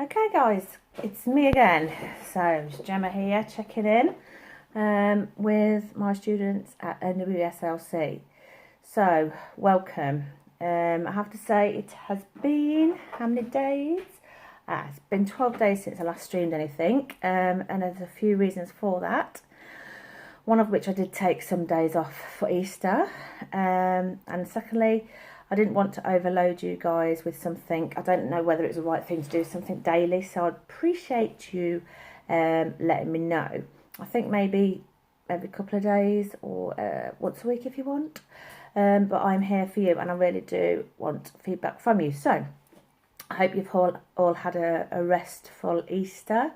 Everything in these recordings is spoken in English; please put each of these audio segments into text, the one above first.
Okay guys, it's me again. So it's Gemma here checking in with my students at NWSLC. So welcome. I have to say it has been how many days? It's been 12 days since I last streamed anything, and there's a few reasons for that. One of which I did take some days off for Easter, and secondly, I didn't want to overload you guys with something. I don't know whether it's the right thing to do something daily, so I'd appreciate you letting me know. I think maybe every couple of days or once a week if you want. But I'm here for you, and I really do want feedback from you. So I hope you've all had a restful Easter.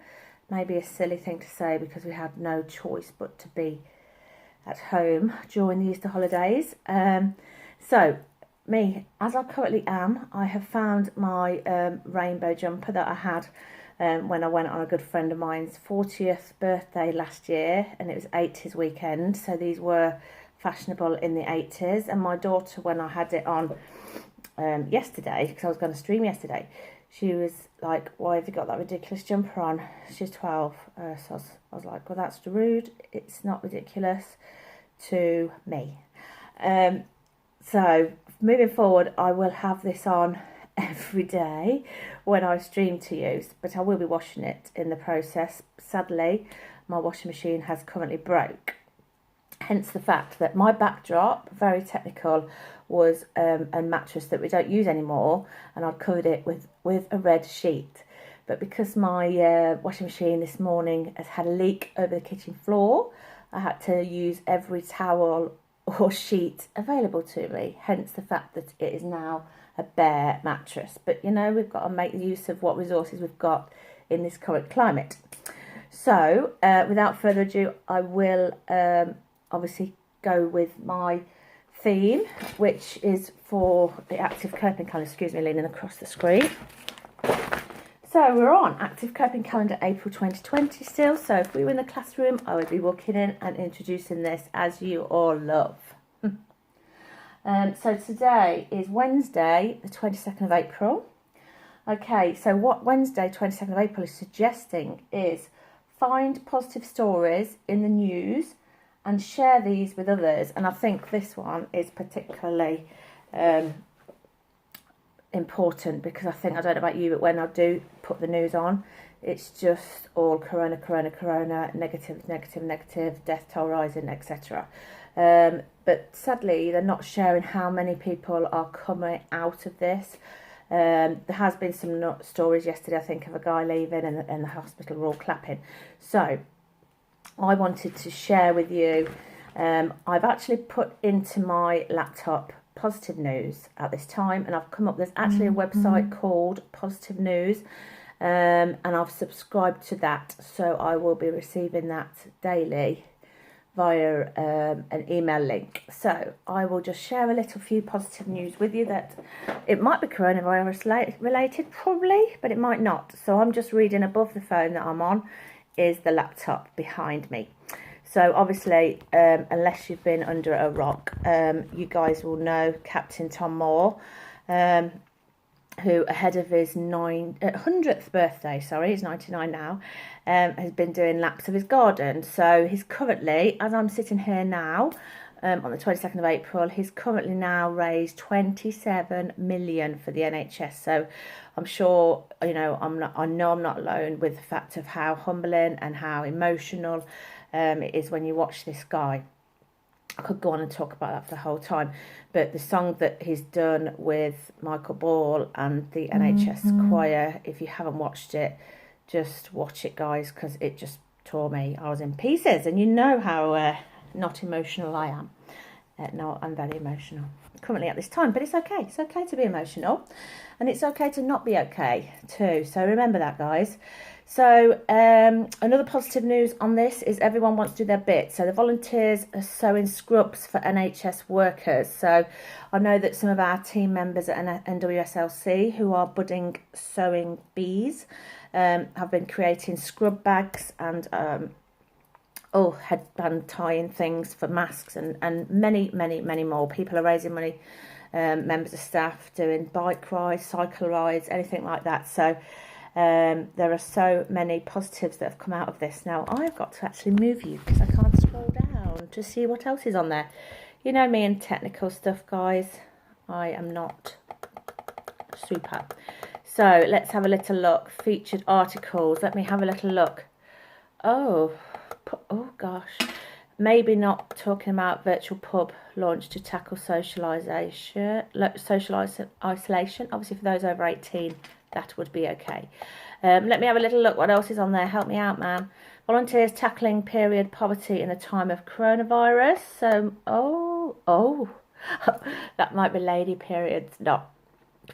Maybe a silly thing to say because we had no choice but to be at home during the Easter holidays. So me, as I currently am, I have found my rainbow jumper that I had when I went on a good friend of mine's 40th birthday last year, and it was 80s weekend, so these were fashionable in the 80s. And my daughter, when I had it on yesterday, because I was going to stream yesterday, she was like, why have you got that ridiculous jumper on? She's 12, so I was like, well, that's rude. It's not ridiculous to me. So moving forward, I will have this on every day when I stream to you, but I will be washing it in the process. Sadly, my washing machine has currently broke. Hence the fact that my backdrop, very technical, was a mattress that we don't use anymore, and I'd covered it with a red sheet. But because my washing machine this morning has had a leak over the kitchen floor, I had to use every towel or sheet available to me, hence the fact that it is now a bare mattress. But you know, we've got to make use of what resources we've got in this current climate. So without further ado, I will obviously go with my theme, which is for the active coping calendar. Excuse me, leaning across the screen. So we're on active coping calendar April 2020 still. So if we were in the classroom, I would be walking in and introducing this as you all love. So today is Wednesday, the 22nd of April. Okay, so what Wednesday, 22nd of April is suggesting is find positive stories in the news and share these with others. And I think this one is particularly important because I don't know about you, but when I do put the news on, it's just all corona, negative, death toll rising, etc. But sadly, they're not sharing how many people are coming out of this. There has been some stories yesterday, I think, of a guy leaving and the hospital were all clapping. So I wanted to share with you, I've actually put into my laptop Positive News at this time, and I've come up, there's actually a website called Positive News, and I've subscribed to that, so I will be receiving that daily via an email link. So I will just share a little few positive news with you that it might be coronavirus related, probably, but it might not. So I'm just reading above the phone that I'm on is the laptop behind me. So obviously, unless you've been under a rock, you guys will know Captain Tom Moore, who ahead of his 100th birthday, he's 99 now, has been doing laps of his garden. So he's currently, as I'm sitting here now, on the 22nd of April, he's currently now raised 27 million for the NHS. So I'm sure, you know, I know I'm not alone with the fact of how humbling and how emotional it is when you watch this guy. I could go on and talk about that for the whole time, but the song that he's done with Michael Ball and the NHS choir, if you haven't watched it, just watch it, guys, because it just tore me. I was in pieces, and you know how not emotional I am. No, I'm very emotional currently at this time, but it's okay. It's okay to be emotional, and it's okay to not be okay too. So remember that, guys. So another positive news on this is everyone wants to do their bit. So the volunteers are sewing scrubs for NHS workers. So I know that some of our team members at NWSLC who are budding sewing bees have been creating scrub bags and headband tying things for masks and many more. People are raising money, members of staff doing bike rides, cycle rides, anything like that. So There are so many positives that have come out of this. Now, I've got to actually move you because I can't scroll down to see what else is on there. You know me and technical stuff, guys. I am not super. So let's have a little look. Featured articles. Let me have a little look. Oh gosh. Maybe not talking about virtual pub launch to tackle social isolation. Obviously, for those over 18, that would be okay. Let me have a little look. What else is on there? Help me out, man. Volunteers tackling period poverty in the time of coronavirus. So, that might be lady periods, not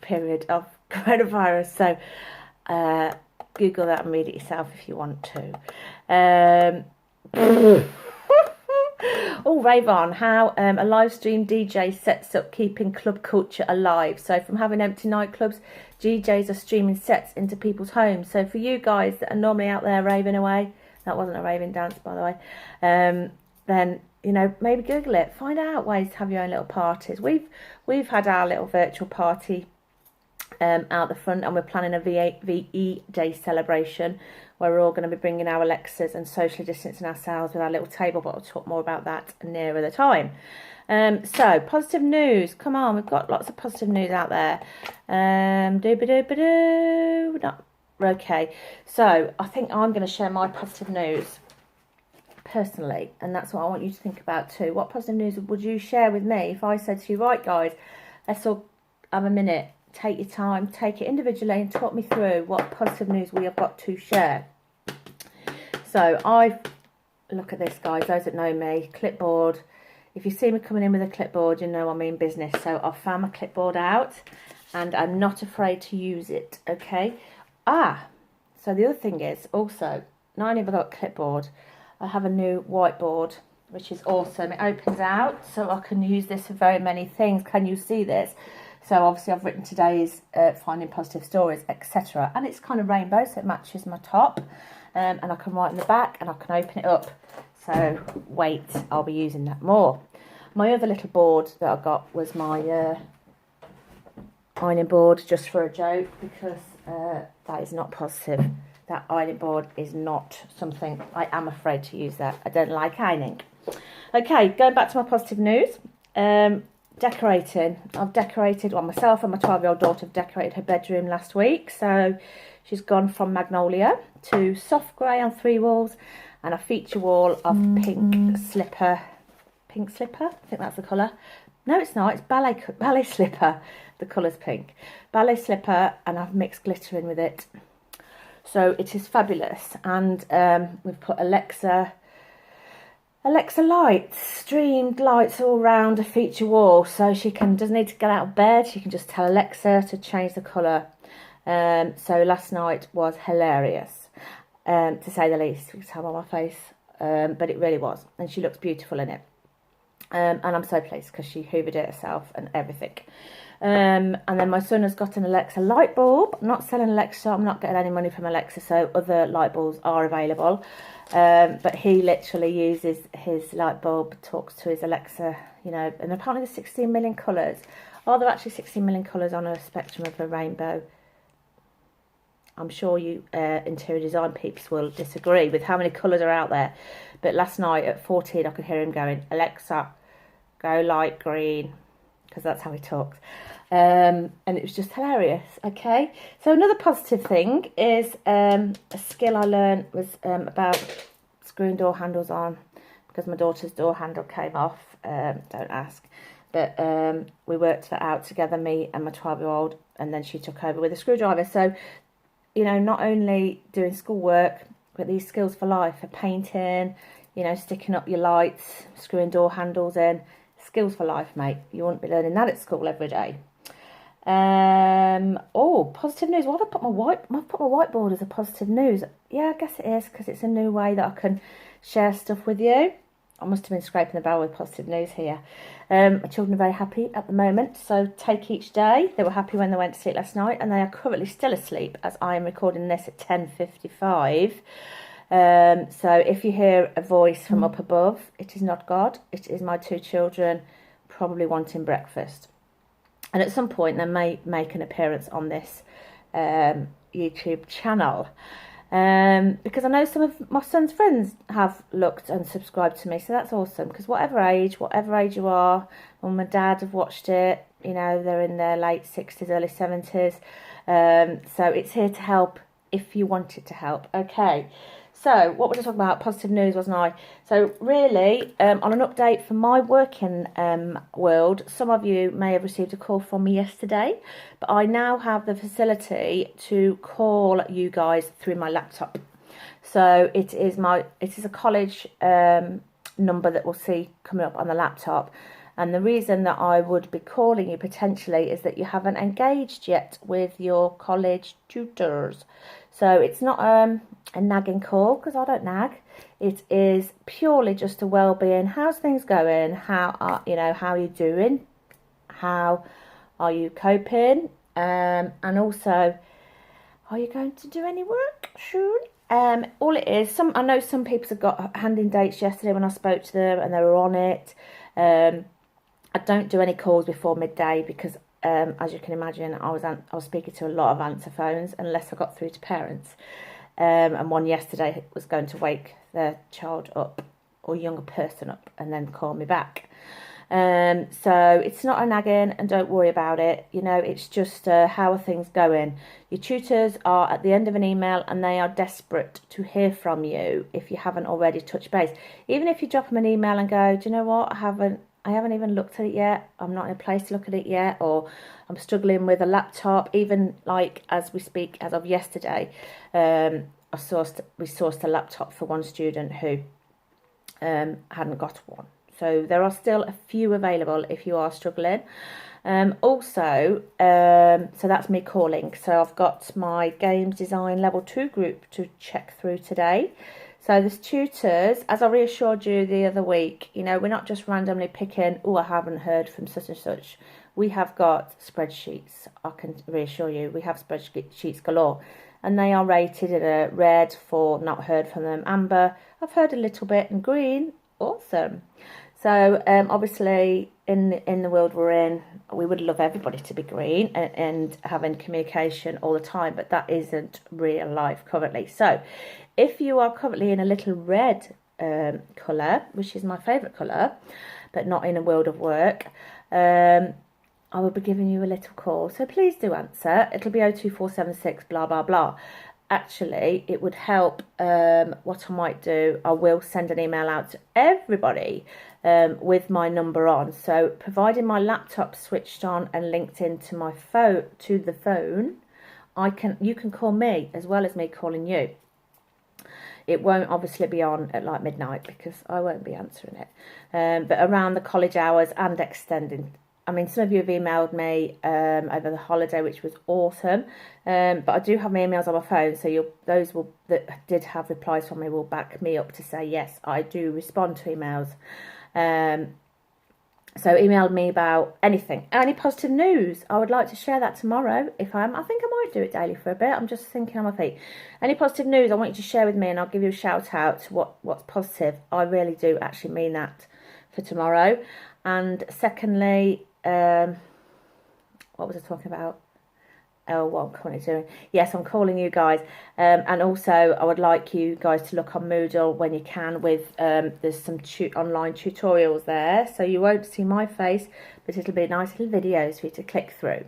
period of coronavirus. So, Google that and read it yourself if you want to. Rave on how a live stream DJ sets up keeping club culture alive. So from having empty nightclubs, DJs are streaming sets into people's homes. So for you guys that are normally out there raving away, that wasn't a raving dance, by the way, then, you know, maybe Google it, find out ways to have your own little parties. We've had our little virtual party out the front, and we're planning a VE Day celebration where we're all going to be bringing our Alexas and socially distancing ourselves with our little table, but I'll talk more about that nearer the time. So, positive news. Come on, we've got lots of positive news out there. Okay, so I think I'm going to share my positive news personally, and that's what I want you to think about too. What positive news would you share with me if I said to you, right guys, let's all have a minute, take your time, take it individually and talk me through what positive news we have got to share. So look at this, guys, those that know me, clipboard. If you see me coming in with a clipboard, you know I mean business. So I've found my clipboard out and I'm not afraid to use it, okay? So the other thing is also, not only have I got a clipboard, I have a new whiteboard, which is awesome. It opens out, so I can use this for very many things. Can you see this? So obviously I've written today's finding positive stories, etc. And it's kind of rainbow, so it matches my top. And I can write in the back and I can open it up. So wait, I'll be using that more. My other little board that I got was my ironing board, just for a joke, because that is not positive. That ironing board is not something, I am afraid to use that. I don't like ironing. Okay, going back to my positive news. Decorating. I've decorated, well, myself and my 12-year-old daughter have decorated her bedroom last week. So she's gone from magnolia to soft grey on 3 walls and a feature wall of pink slipper. Pink slipper? I think that's the colour. No, it's not. It's ballet slipper. The colour's pink. Ballet slipper, and I've mixed glitter in with it. So it is fabulous. And we've put Alexa lights, streamed lights all round a feature wall, so she doesn't need to get out of bed. She can just tell Alexa to change the colour. So last night was hilarious, to say the least. You can tell by my face, but it really was, and she looks beautiful in it. And I'm so pleased because she hoovered it herself and everything. And then my son has got an Alexa light bulb. I'm not selling Alexa, I'm not getting any money from Alexa, so other light bulbs are available. But he literally uses his light bulb, talks to his Alexa, you know, and apparently there's 16 million colours. Are there actually 16 million colours on a spectrum of a rainbow? I'm sure you interior design peeps will disagree with how many colours are out there. But last night at 14, I could hear him going, Alexa, go light green, because that's how he talks. And it was just hilarious, okay? So another positive thing is a skill I learned was about screwing door handles on, because my daughter's door handle came off, don't ask. But we worked that out together, me and my 12-year-old, and then she took over with a screwdriver. So, you know, not only doing schoolwork, but these skills for life, for painting, you know, sticking up your lights, screwing door handles in, skills for life, mate. You wouldn't be learning that at school every day. Positive news. Why have I put my whiteboard as a positive news? Yeah, I guess it is, because it's a new way that I can share stuff with you. I must have been scraping the barrel with positive news here. My children are very happy at the moment, so take each day. They were happy when they went to sleep last night, and they are currently still asleep as I am recording this at 10:55. So if you hear a voice from up above, it is not God. It is my 2 children probably wanting breakfast. And at some point they may make an appearance on this YouTube channel. Because I know some of my son's friends have looked and subscribed to me, so that's awesome. Because whatever age you are, mum and dad have watched it. You know, they're in their late 60s, early 70s. So it's here to help if you wanted to help. Okay. So what was I talking about? Positive news, wasn't I? So really, on an update from my working world, some of you may have received a call from me yesterday, but I now have the facility to call you guys through my laptop. So it is a college number that we'll see coming up on the laptop. And the reason that I would be calling you potentially is that you haven't engaged yet with your college tutors. So it's not a nagging call, because I don't nag. It is purely just a well-being. How's things going? How are you doing? How are you coping? And also, are you going to do any work soon? All it is, I know some people have got handing dates yesterday when I spoke to them and they were on it. I don't do any calls before midday because, as you can imagine, I was speaking to a lot of answer phones unless I got through to parents. And one yesterday was going to wake their child up or younger person up and then call me back. So it's not a nagging, and don't worry about it. You know, it's just how are things going. Your tutors are at the end of an email and they are desperate to hear from you if you haven't already touched base. Even if you drop them an email and go, do you know what, I haven't even looked at it yet. I'm not in a place to look at it yet, or I'm struggling with a laptop. Even like as we speak, as of yesterday, we sourced a laptop for one student who hadn't got one. So there are still a few available if you are struggling. So that's me calling. So I've got my games design level 2 group to check through today. So there's tutors, as I reassured you the other week, you know, we're not just randomly picking, oh, I haven't heard from such and such. We have got spreadsheets, I can reassure you. We have spreadsheets galore. And they are rated in a red for not heard from them, amber, I've heard a little bit, and green, awesome. So obviously in the world we're in, we would love everybody to be green and having communication all the time, but that isn't real life currently. So if you are currently in a little red colour, which is my favourite colour, but not in a world of work, I will be giving you a little call. So please do answer. It'll be 02476 blah, blah, blah. Actually, it would help. What I might do, I will send an email out to everybody with my number on. So providing my laptop switched on and linked into my phone, to the phone, you can call me as well as me calling you. It won't obviously be on at like midnight because I won't be answering it. But around the college hours and extending. I mean, some of you have emailed me over the holiday, which was awesome. But I do have my emails on my phone, so those that did have replies from me will back me up to say, yes, I do respond to emails. So email me about anything, any positive news. I would like to share that tomorrow. I think I might do it daily for a bit. I'm just thinking on my feet. Any positive news I want you to share with me, and I'll give you a shout out to what's positive. I really do actually mean that for tomorrow. And secondly, what was I talking about? Oh, what I'm currently doing. Yes, I'm calling you guys. And also, I would like you guys to look on Moodle when you can with, there's some online tutorials there. So you won't see my face, but it'll be nice little videos for you to click through.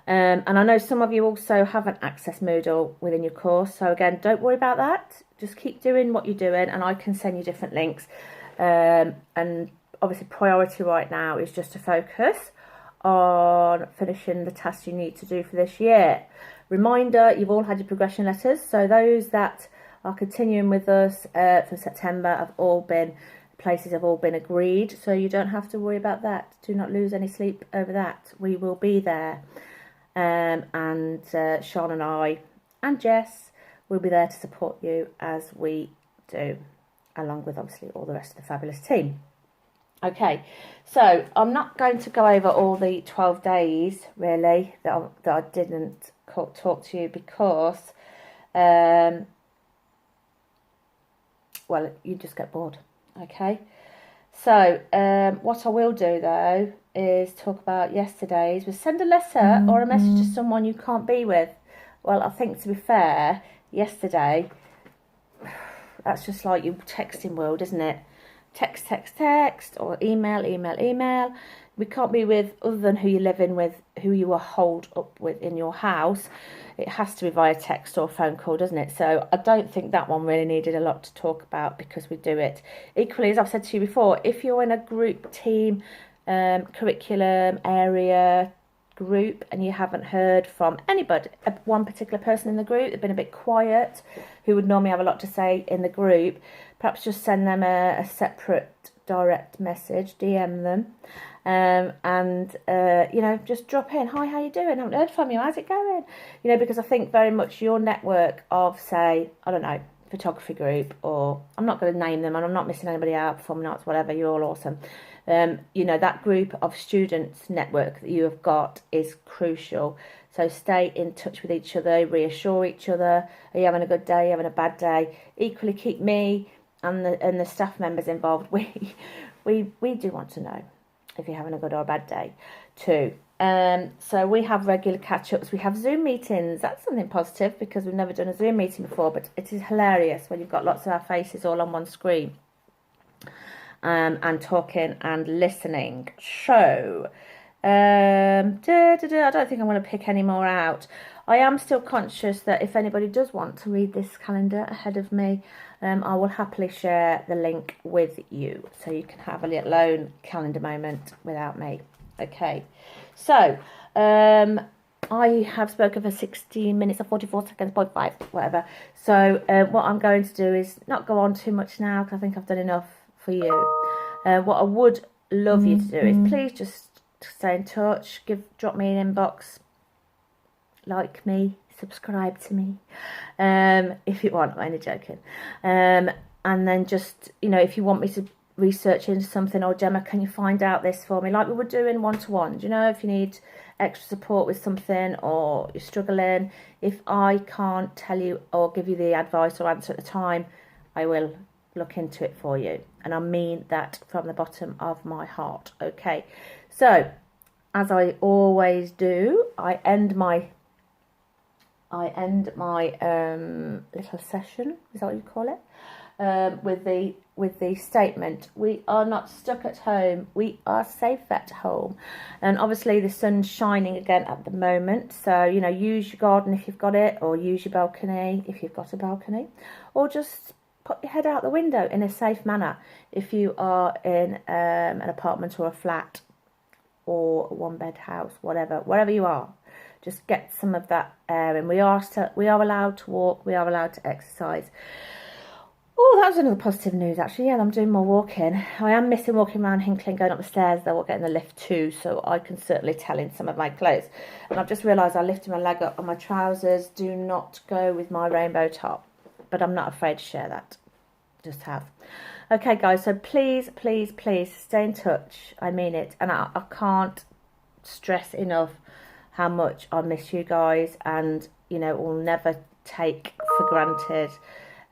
And I know some of you also haven't accessed Moodle within your course. So again, don't worry about that. Just keep doing what you're doing and I can send you different links. And obviously priority right now is just to focus on finishing the tasks you need to do for this year. Reminder, you've all had your progression letters, so those that are continuing with us for September places have all been agreed, so you don't have to worry about that. Do not lose any sleep over that. We will be there, and Sean and I and Jess will be there to support you as we do, along with obviously all the rest of the fabulous team. Okay, so I'm not going to go over all the 12 days, really, that I didn't talk to you because, well, you just get bored, okay? So, what I will do, though, is talk about yesterday's was send a letter or a message to someone you can't be with. Well, I think to be fair, yesterday, that's just like your texting world, isn't it? Text, text, text, or email, email, email. We can't be with other than who you live in with, who you are holed up with in your house. It has to be via text or phone call, doesn't it? So I don't think that one really needed a lot to talk about because we do it. Equally, as I've said to you before, if you're in a group, team, curriculum, area, group, and you haven't heard from anybody, one particular person in the group, they've been a bit quiet, who would normally have a lot to say in the group, perhaps just send them a separate direct message, DM them, and just drop in, hi, how you doing? I haven't heard from you, how's it going? Because I think very much your network of, say, I don't know, photography group, or I'm not going to name them and I'm not missing anybody out, performing arts, whatever, you're all awesome. That group of students network that you have got is crucial. So stay in touch with each other, reassure each other. Are you having a good day? Are you having a bad day? Equally keep me and the staff members involved. We do want to know if you're having a good or a bad day too. So we have regular catch-ups. We have Zoom meetings. That's something positive because we've never done a Zoom meeting before, but it is hilarious when you've got lots of our faces all on one screen. And talking and listening. So, I don't think I'm going to pick any more out. I am still conscious that if anybody does want to read this calendar ahead of me, I will happily share the link with you so you can have a little own calendar moment without me. Okay, so I have spoken for 16 minutes or 44 seconds, 0.5, whatever. So what I'm going to do is not go on too much now because I think I've done enough for you. What I would love you to do is please just stay in touch, drop me an inbox, like me, subscribe to me, if you want. I'm only joking. And then just, if you want me to research into something, or Gemma, can you find out this for me, like we would do in one-to-ones, if you need extra support with something or you're struggling, if I can't tell you or give you the advice or answer at the time, I will look into it for you, and I mean that from the bottom of my heart. Okay, so as I always do, I end my little session, is that what you call it, with the statement: we are not stuck at home, we are safe at home. And obviously the sun's shining again at the moment, so use your garden if you've got it, or use your balcony if you've got a balcony, or just put your head out the window in a safe manner if you are in an apartment or a flat or a one-bed house, wherever you are. Just get some of that air in. We are allowed to walk, we are allowed to exercise. Oh, that was another positive news actually. Yeah, I'm doing more walking. I am missing walking around Hinckley, going up the stairs though, or getting the lift too, so I can certainly tell in some of my clothes. And I've just realised I lifted my leg up and my trousers do not go with my rainbow top, but I'm not afraid to share that. Just have. Okay guys, so please stay in touch. I mean it, and I can't stress enough how much I miss you guys, and we'll never take for granted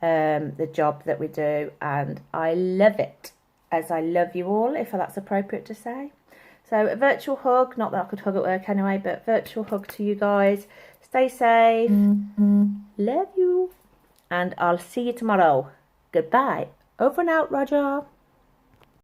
the job that we do, and I love it, as I love you all, if that's appropriate to say. So a virtual hug, not that I could hug at work anyway, but virtual hug to you guys. Stay safe. Love you, and I'll see you tomorrow. Goodbye. Over and out, Roger.